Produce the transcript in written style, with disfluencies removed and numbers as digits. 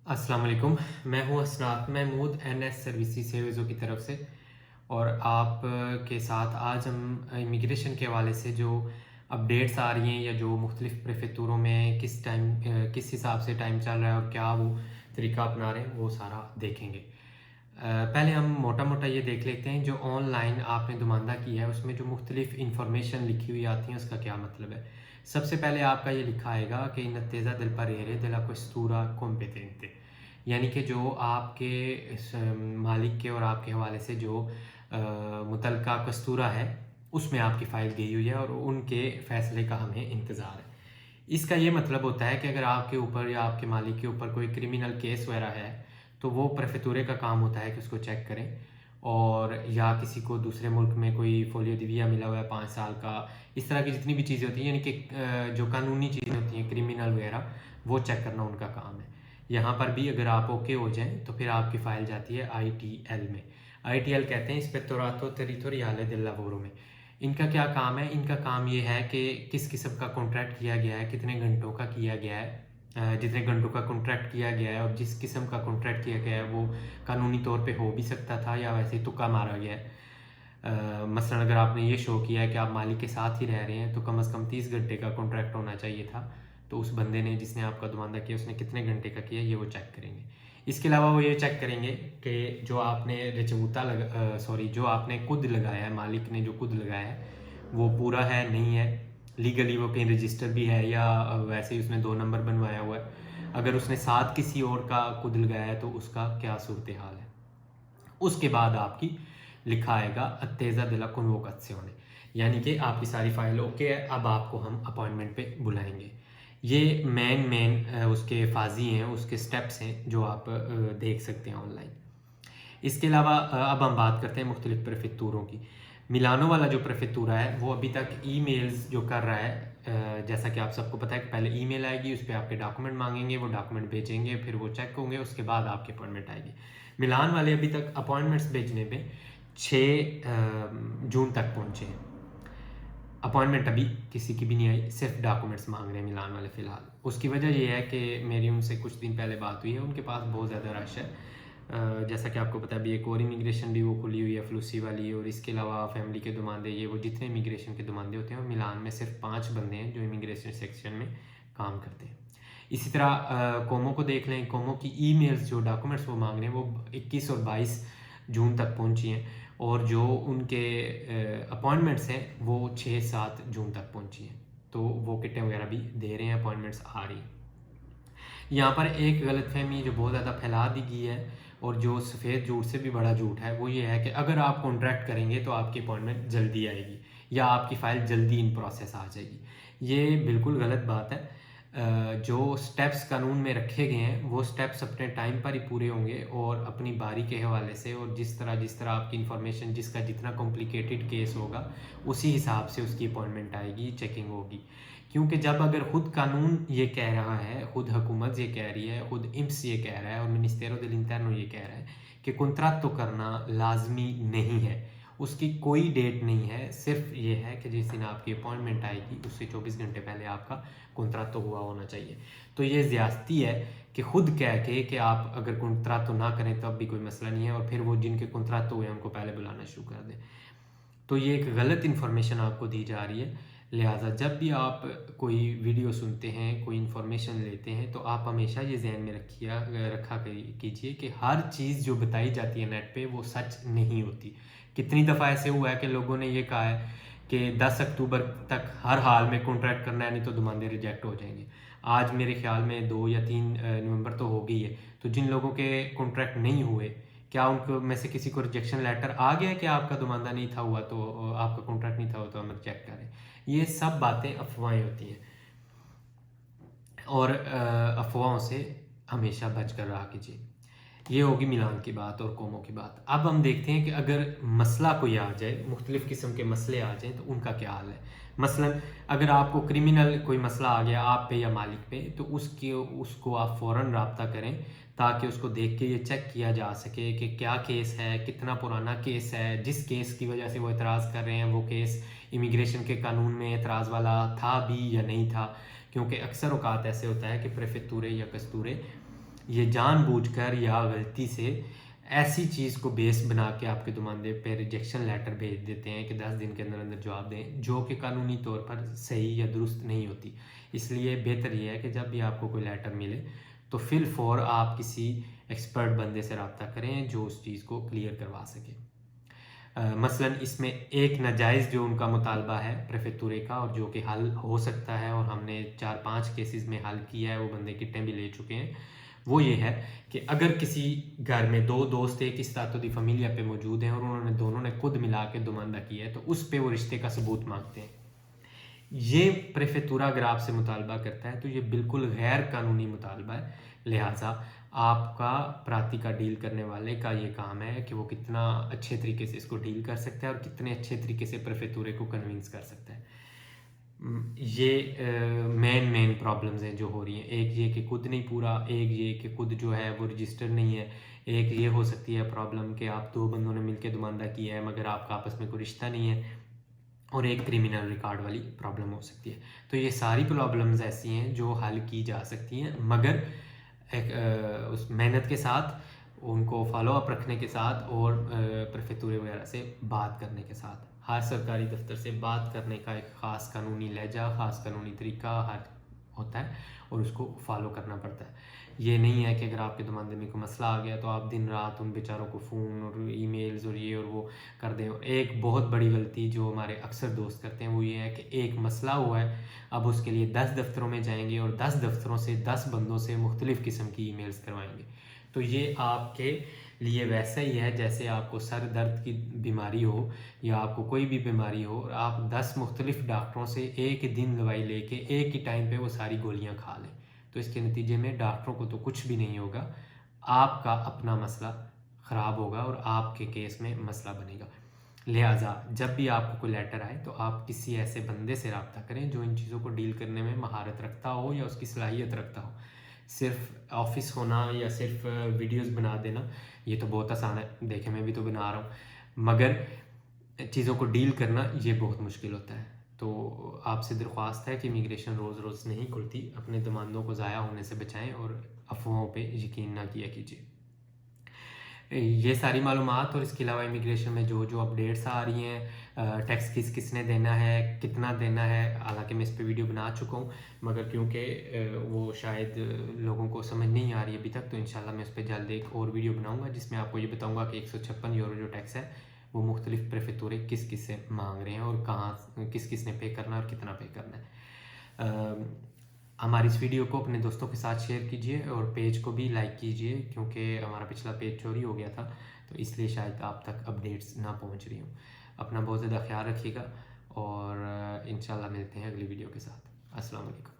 अस्सलाम वालेकुम। मैं हूँ असनात महमूद NS सर्विसेज सर्विसों की तरफ से। और आप के साथ आज हम इमिग्रेशन के हवाले से जो अपडेट्स आ रही हैं या जो मुख्तलिफ़ प्रेफेक्चुरों में किस हिसाब से टाइम चल रहा है और क्या वो तरीका अपना रहे हैं वो सारा देखेंगे। पहले हम मोटा मोटा ये देख लेते हैं, जो ऑनलाइन आपने दुमानदा किया है उसमें जो मुख्तलिफ़ इंफॉर्मेशन लिखी हुई आती है उसका क्या मतलब है। सबसे पहले आपका ये लिखा आएगा कि इन attesa del parere della questura competente, यानी कि जो आपके मालिक के और आपके हवाले से जो मुतलका कस्तूरा है उसमें आपकी फ़ाइल गई हुई है और उनके फ़ैसले का हमें इंतज़ार है। इसका ये मतलब होता है कि अगर आपके ऊपर या आपके मालिक के ऊपर कोई क्रिमिनल केस वगैरह है तो वो प्रेफेक्चुरे का काम होता है कि उसको चेक करें। और या किसी को दूसरे मुल्क में कोई फोलियो दिविया मिला हुआ है 5 साल का, इस तरह की जितनी भी चीज़ें होती हैं, यानी कि जो कानूनी चीज़ें होती हैं क्रिमिनल वगैरह, वो चेक करना उनका काम है। यहाँ पर भी अगर आप ओके हो जाएं तो फिर आपकी फ़ाइल जाती है ITL में। ITL कहते हैं इस्पेक्टोरातो टेरिटोरियाले del Lavoro में। इनका क्या काम है? इनका काम ये है कि किस किस्म का कॉन्ट्रैक्ट किया गया है, कितने घंटों का किया गया है, जितने घंटों का कॉन्ट्रैक्ट किया गया है और जिस किस्म का कॉन्ट्रैक्ट किया गया है वो कानूनी तौर पे हो भी सकता था या वैसे ही तुक्का मारा गया है। मसलन अगर आपने ये शो किया है कि आप मालिक के साथ ही रह रहे हैं तो कम से कम 30 घंटे का कॉन्ट्रैक्ट होना चाहिए था, तो उस बंदे ने जिसने आपका दुमानदा किया उसने कितने घंटे का किया ये वो चेक करेंगे। इसके अलावा वो ये चेक करेंगे कि जो आपने जो आपने कुद लगाया है, मालिक ने जो कुद लगाया है वो पूरा है नहीं है, लीगली वो कहीं रजिस्टर भी है या वैसे ही उसने 2 नंबर बनवाया हुआ है। अगर उसने साथ किसी और का कुद लगाया है तो उसका क्या सूरत हाल है। उसके बाद आपकी लिखा आएगा attesa della convocazione, यानी कि आपकी सारी फाइल ओके है, अब आपको हम अपॉइंटमेंट पे बुलाएंगे। ये मेन उसके फाजी हैं, उसके स्टेप्स हैं जो आप देख सकते हैं ऑनलाइन। इसके अलावा अब हम बात करते हैं मुख्तलिफ प्रेफेक्चुरों की। मिलानो वाला जो प्रेफेक्चुरा है वो अभी तक ईमेल्स जो कर रहा है, जैसा कि आप सबको पता है कि पहले ईमेल आएगी, उस पर आपके डॉक्यूमेंट मांगेंगे, वो डॉक्यूमेंट भेजेंगे, फिर वो चेक होंगे, उसके बाद आपकी अपॉइंटमेंट आएगी। मिलान वाले अभी तक अपॉइंटमेंट्स भेजने पे 6 जून तक पहुँचे हैं। अपॉइंटमेंट अभी किसी की भी नहीं आई, सिर्फ डॉक्यूमेंट्स मांग रहे हैं मिलान वाले फ़िलहाल। उसकी वजह ये है कि मेरी उनसे कुछ दिन पहले बात हुई है, उनके पास बहुत ज़्यादा रश है। जैसा कि आपको पता है अभी एक और इमिग्रेशन भी वो खुली हुई है फ्लूसी वाली, और इसके अलावा फैमिली के दुमानदे, ये वो जितने इमिग्रेशन के दुमानदे होते हैं, और मिलान में सिर्फ 5 बंदे हैं जो इमिग्रेशन सेक्शन में काम करते हैं। इसी तरह कोमो को देख लें, कोमो की ईमेल्स जो डॉक्यूमेंट्स वो मांग रहे हैं वो 21 और 22 जून तक पहुंची हैं, और जो उनके अपॉइंटमेंट्स हैं वो 6-7 जून तक पहुंची हैं, तो वो किटें वगैरह भी दे रहे हैं, अपॉइंटमेंट्स आ रही हैं। यहाँ पर एक गलतफहमी जो बहुत ज़्यादा फैला दी गई है और जो सफ़ेद झूठ से भी बड़ा झूठ है वो ये है कि अगर आप कॉन्ट्रैक्ट करेंगे तो आपकी अपॉइंटमेंट जल्दी आएगी या आपकी फ़ाइल जल्दी इन प्रोसेस आ जाएगी। ये बिल्कुल गलत बात है। जो स्टेप्स कानून में रखे गए हैं वो स्टेप्स अपने टाइम पर ही पूरे होंगे और अपनी बारी के हवाले से, और जिस तरह आपकी इन्फॉर्मेशन, जिसका जितना कॉम्प्लिकेटेड केस होगा उसी हिसाब से उसकी अपॉइंटमेंट आएगी, चेकिंग होगी। क्योंकि जब अगर खुद कानून ये कह रहा है, खुद हुकूमत ये कह रही है, खुद INPS ये कह रहा है और मिनिस्टेरो देल इंटरनो ये कह रहा है कि कॉन्ट्रैक्ट करना लाजमी नहीं है, उसकी कोई डेट नहीं है, सिर्फ ये है कि जिस दिन आपकी अपॉइंटमेंट आएगी उससे 24 घंटे पहले आपका कॉन्ट्रैक्ट हुआ होना चाहिए। तो ये ज़्यादती है कि खुद कह के कि आप अगर कॉन्ट्रैक्ट ना करें तब भी कोई मसला नहीं है, और फिर वो जिनके कॉन्ट्रैक्ट हुए हैं उनको पहले बुलाना शुरू कर दें। तो ये एक गलत इन्फॉर्मेशन आपको दी जा रही है। लिहाजा जब भी आप कोई वीडियो सुनते हैं, कोई इन्फॉर्मेशन लेते हैं, तो आप हमेशा ये ज़हन में रखा कीजिए कि हर चीज़ जो बताई जाती है नेट पे वो सच नहीं होती। कितनी दफ़ा ऐसे हुआ है कि लोगों ने ये कहा है कि 10 अक्टूबर तक हर हाल में कॉन्ट्रैक्ट करना है, नहीं तो दुमानदे रिजेक्ट हो जाएंगे। आज मेरे ख्याल में 2 या 3 नवंबर तो हो गई है, तो जिन लोगों के कॉन्ट्रैक्ट नहीं हुए, क्या उनको में से किसी को रिजेक्शन लेटर आ गया कि आपका दुमानदा नहीं था हुआ तो आपका कॉन्ट्रैक्ट नहीं था हुआ तो हम रिजेक्ट करें? ये सब बातें अफवाहें होती हैं, और अफवाहों से हमेशा बच कर रहा कीजिए। ये होगी मिलान की बात और कोमो की बात। अब हम देखते हैं कि अगर मसला कोई आ जाए, मुख्तलिफ़ किस्म के मसले आ जाएँ तो उनका क्या हाल है। मसलन अगर आपको क्रिमिनल कोई मसला आ गया आप पे या मालिक पे, तो उसको आप फ़ौरन राब्ता करें ताकि उसको देख के ये चेक किया जा सके कि क्या केस है, कितना पुराना केस है, जिस केस की वजह से वो एतराज़ कर रहे हैं वो केस इमिग्रेशन के कानून में एतराज़ वाला था भी या नहीं था। क्योंकि अक्सर औक़ात ऐसे होता है कि प्रेफेक्चुरे या कस्तूरे یہ جان بوجھ کر یا غلطی سے ایسی چیز کو بیس بنا کے آپ کے دماندے پہ ریجیکشن لیٹر بھیج دیتے ہیں کہ 10 دن کے اندر اندر جواب دیں، جو کہ قانونی طور پر صحیح یا درست نہیں ہوتی۔ اس لیے بہتر یہ ہے کہ جب بھی آپ کو کوئی لیٹر ملے تو فی الفور آپ کسی ایکسپرٹ بندے سے رابطہ کریں جو اس چیز کو کلیئر کروا سکے۔ مثلا اس میں ایک ناجائز جو ان کا مطالبہ ہے پریفیکٹورے کا، اور جو کہ حل ہو سکتا ہے، اور ہم نے 4-5 کیسز میں حل کیا ہے، وہ بندے کٹیں بھی لے چکے ہیں، وہ یہ ہے کہ اگر کسی گھر میں 2 دوست ایک استاتو دی فیملیا پہ موجود ہیں اور انہوں نے دونوں نے خود ملا کے دوماندہ کیا ہے، تو اس پہ وہ رشتے کا ثبوت مانگتے ہیں۔ یہ پریفیکٹورا اگر آپ سے مطالبہ کرتا ہے تو یہ بالکل غیر قانونی مطالبہ ہے، لہٰذا آپ کا پراتی کا ڈیل کرنے والے کا یہ کام ہے کہ وہ کتنا اچھے طریقے سے اس کو ڈیل کر سکتا ہے اور کتنے اچھے طریقے سے پریفیکٹورے کو کنونس کر سکتا ہے۔ یہ مین پرابلمز ہیں جو ہو رہی ہیں، ایک یہ کہ خود نہیں پورا، ایک یہ کہ خود جو ہے وہ رجسٹر نہیں ہے، ایک یہ ہو سکتی ہے پرابلم کہ آپ 2 بندوں نے مل کے دوماندہ کیا ہے مگر آپ کا آپس میں کوئی رشتہ نہیں ہے، اور ایک کرمنل ریکارڈ والی پرابلم ہو سکتی ہے۔ تو یہ ساری پرابلمز ایسی ہیں جو حل کی جا سکتی ہیں، مگر ایک اس محنت کے ساتھ، ان کو فالو اپ رکھنے کے ساتھ، اور پریفیکٹورے وغیرہ سے بات کرنے کے ساتھ۔ ہر سرکاری دفتر سے بات کرنے کا ایک خاص قانونی لہجہ، خاص قانونی طریقہ ہر ہوتا ہے، اور اس کو فالو کرنا پڑتا ہے۔ یہ نہیں ہے کہ اگر آپ کے دماندے میں کوئی مسئلہ آ گیا تو آپ دن رات ان بیچاروں کو فون اور ای میلز اور یہ اور وہ کر دیں۔ ایک بہت بڑی غلطی جو ہمارے اکثر دوست کرتے ہیں وہ یہ ہے کہ ایک مسئلہ ہوا ہے، اب اس کے لیے 10 دفتروں میں جائیں گے اور 10 دفتروں سے 10 بندوں سے مختلف قسم کی ای میلز کروائیں گے۔ تو یہ آپ کے لیے ویسا ہی ہے جیسے آپ کو سر درد کی بیماری ہو یا آپ کو کوئی بھی بیماری ہو اور آپ 10 مختلف ڈاکٹروں سے ایک ہی دن دوائی لے کے ایک ہی ٹائم پہ وہ ساری گولیاں کھا لیں، تو اس کے نتیجے میں ڈاکٹروں کو تو کچھ بھی نہیں ہوگا، آپ کا اپنا مسئلہ خراب ہوگا اور آپ کے کیس میں مسئلہ بنے گا۔ لہٰذا جب بھی آپ کو کوئی لیٹر آئے تو آپ کسی ایسے بندے سے رابطہ کریں جو ان چیزوں کو ڈیل کرنے میں مہارت رکھتا ہو یا اس کی صلاحیت رکھتا ہو۔ صرف آفس ہونا یا صرف ویڈیوز بنا دینا یہ تو بہت آسان ہے، دیکھیں میں بھی تو بنا رہا ہوں، مگر چیزوں کو ڈیل کرنا یہ بہت مشکل ہوتا ہے۔ تو آپ سے درخواست ہے کہ امیگریشن روز روز نہیں کھلتی، اپنے دماندوں کو ضائع ہونے سے بچائیں اور افواہوں پہ یقین نہ کیا کیجیے۔ یہ ساری معلومات اور اس کے علاوہ امیگریشن میں جو اپڈیٹس آ رہی ہیں، ٹیکس کس نے دینا ہے، کتنا دینا ہے، حالانکہ میں اس پہ ویڈیو بنا چکا ہوں، مگر کیونکہ وہ شاید لوگوں کو سمجھ نہیں آ رہی ابھی تک، تو انشاءاللہ میں اس پہ جلد ایک اور ویڈیو بناؤں گا جس میں آپ کو یہ بتاؤں گا کہ 156 یورو جو ٹیکس ہے وہ مختلف پریفیکٹورے کس سے مانگ رہے ہیں اور کہاں کس نے پے کرنا ہے اور کتنا پے کرنا ہے۔ ہماری اس ویڈیو کو اپنے دوستوں کے ساتھ شیئر کیجیے اور پیج کو بھی لائک کیجیے، کیونکہ ہمارا پچھلا پیج چوری ہو گیا تھا تو اس لیے شاید آپ تک اپڈیٹس نہ پہنچ رہی ہوں۔ اپنا بہت زیادہ خیال رکھیے گا اور انشاءاللہ ملتے ہیں اگلی ویڈیو کے ساتھ۔ السلام علیکم۔